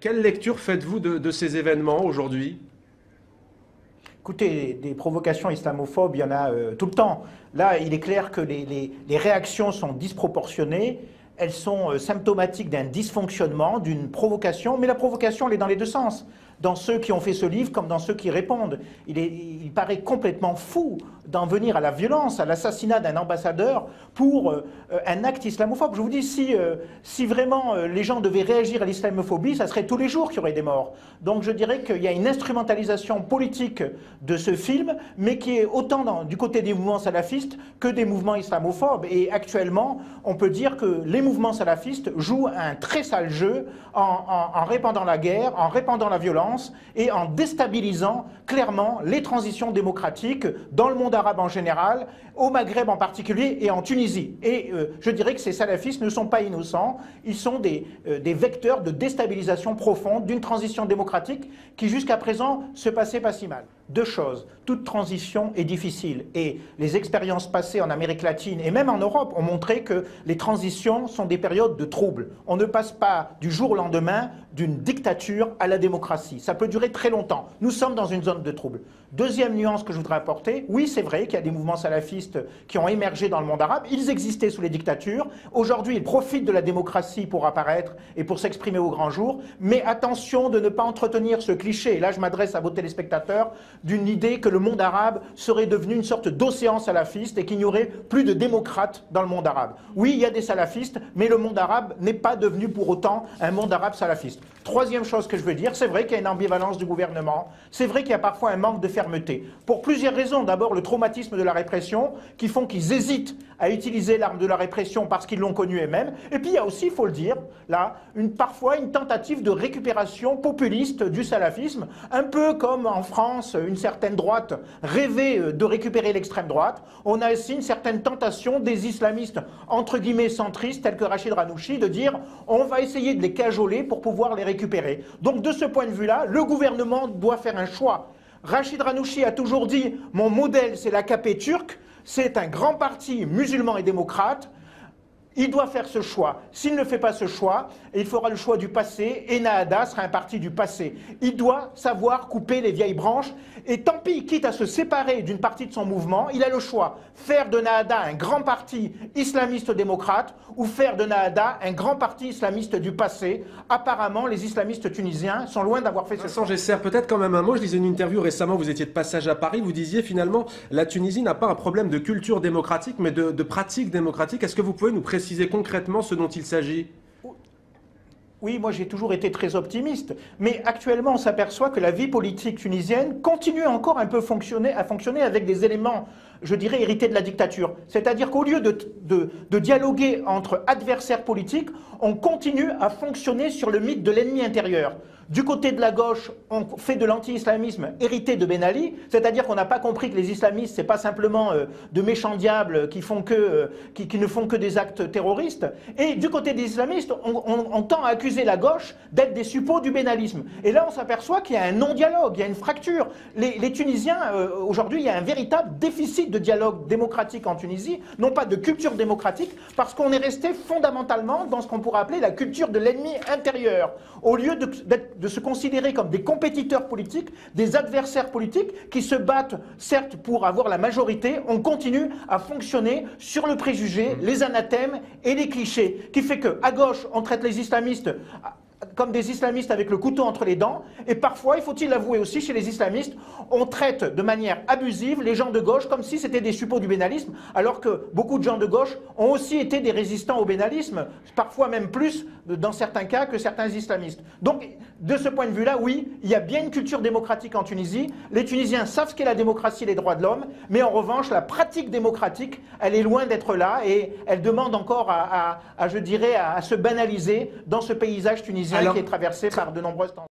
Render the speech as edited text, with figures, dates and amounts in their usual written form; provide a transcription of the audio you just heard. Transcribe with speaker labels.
Speaker 1: Quelle lecture faites-vous de ces événements aujourd'hui?
Speaker 2: Écoutez, des provocations islamophobes, il y en a tout le temps. Là, il est clair que les réactions sont disproportionnées, elles sont symptomatiques d'un dysfonctionnement, d'une provocation, mais la provocation, elle est dans les deux sens. Dans ceux qui ont fait ce livre comme dans ceux qui répondent. Il paraît complètement fou d'en venir à la violence, à l'assassinat d'un ambassadeur pour un acte islamophobe. Je vous dis, si vraiment les gens devaient réagir à l'islamophobie, ça serait tous les jours qu'il y aurait des morts. Donc je dirais qu'il y a une instrumentalisation politique de ce film, mais qui est autant du côté des mouvements salafistes que des mouvements islamophobes. Et actuellement, on peut dire que les mouvements salafistes jouent un très sale jeu en répandant la guerre, en répandant la violence, et en déstabilisant clairement les transitions démocratiques dans le monde arabe en général, au Maghreb en particulier et en Tunisie. Et je dirais que ces salafistes ne sont pas innocents, ils sont des vecteurs de déstabilisation profonde d'une transition démocratique qui jusqu'à présent se passait pas si mal. Deux choses, toute transition est difficile et les expériences passées en Amérique latine et même en Europe ont montré que les transitions sont des périodes de trouble. On ne passe pas du jour au lendemain d'une dictature à la démocratie. Ça peut durer très longtemps. Nous sommes dans une zone de trouble. Deuxième nuance que je voudrais apporter, oui c'est vrai qu'il y a des mouvements salafistes qui ont émergé dans le monde arabe, ils existaient sous les dictatures, aujourd'hui ils profitent de la démocratie pour apparaître et pour s'exprimer au grand jour, mais attention de ne pas entretenir ce cliché, et là je m'adresse à vos téléspectateurs, d'une idée que le monde arabe serait devenu une sorte d'océan salafiste et qu'il n'y aurait plus de démocrates dans le monde arabe. Oui, il y a des salafistes, mais le monde arabe n'est pas devenu pour autant un monde arabe salafiste. Troisième chose que je veux dire, c'est vrai qu'il y a une ambivalence du gouvernement, c'est vrai qu'il y a parfois un manque de fermeté. Pour plusieurs raisons. D'abord, le traumatisme de la répression, qui font qu'ils hésitent à utiliser l'arme de la répression parce qu'ils l'ont connue eux-mêmes. Et puis il y a aussi, il faut le dire, là, parfois une tentative de récupération populiste du salafisme, un peu comme en France, une certaine droite rêvait de récupérer l'extrême droite. On a aussi une certaine tentation des islamistes, entre guillemets centristes, tels que Rachid Ranouchi, de dire on va essayer de les cajoler pour pouvoir les récupérer. Donc de ce point de vue-là, le gouvernement doit faire un choix. Rachid Ranouchi a toujours dit « Mon modèle, c'est l'AKP turc, c'est un grand parti musulman et démocrate. » Il doit faire ce choix. S'il ne fait pas ce choix, il fera le choix du passé, et Ennahda sera un parti du passé. Il doit savoir couper les vieilles branches, et tant pis, quitte à se séparer d'une partie de son mouvement, il a le choix. Faire de Ennahda un grand parti islamiste-démocrate, ou faire de Ennahda un grand parti islamiste du passé. Apparemment, les islamistes tunisiens sont loin d'avoir fait ce choix.
Speaker 1: Vincent Gesser, peut-être quand même un mot. Je lisais une interview récemment, vous étiez de passage à Paris, vous disiez finalement la Tunisie n'a pas un problème de culture démocratique, mais de pratique démocratique. Est-ce que vous pouvez nous préciser concrètement ce dont il s'agit?
Speaker 2: Oui, moi j'ai toujours été très optimiste, mais actuellement on s'aperçoit que la vie politique tunisienne continue encore un peu à fonctionner avec des éléments, je dirais, hérités de la dictature. C'est-à-dire qu'au lieu de dialoguer entre adversaires politiques, on continue à fonctionner sur le mythe de l'ennemi intérieur. Du côté de la gauche, on fait de l'anti-islamisme hérité de Ben Ali, c'est-à-dire qu'on n'a pas compris que les islamistes, c'est pas simplement de méchants diables qui ne font que des actes terroristes. Et du côté des islamistes, on tend à accuser la gauche d'être des suppôts du bénalisme. Et là, on s'aperçoit qu'il y a un non-dialogue, il y a une fracture. Les Tunisiens, aujourd'hui, il y a un véritable déficit de dialogue démocratique en Tunisie, non pas de culture démocratique, parce qu'on est resté fondamentalement dans ce qu'on pourrait appeler la culture de l'ennemi intérieur. Au lieu de se considérer comme des compétiteurs politiques, des adversaires politiques qui se battent certes pour avoir la majorité, on continue à fonctionner sur le préjugé, les anathèmes et les clichés, qui fait qu'à gauche, on traite les islamistes comme des islamistes avec le couteau entre les dents, et parfois, il faut-il l'avouer aussi, chez les islamistes, on traite de manière abusive les gens de gauche comme si c'était des suppôts du bénalisme, alors que beaucoup de gens de gauche ont aussi été des résistants au bénalisme, parfois même plus, dans certains cas, que certains islamistes. Donc, de ce point de vue-là, oui, il y a bien une culture démocratique en Tunisie, les Tunisiens savent ce qu'est la démocratie et les droits de l'homme, mais en revanche, la pratique démocratique, elle est loin d'être là, et elle demande encore je dirais, à se banaliser dans ce paysage tunisien qui est traversé par de nombreuses tendances.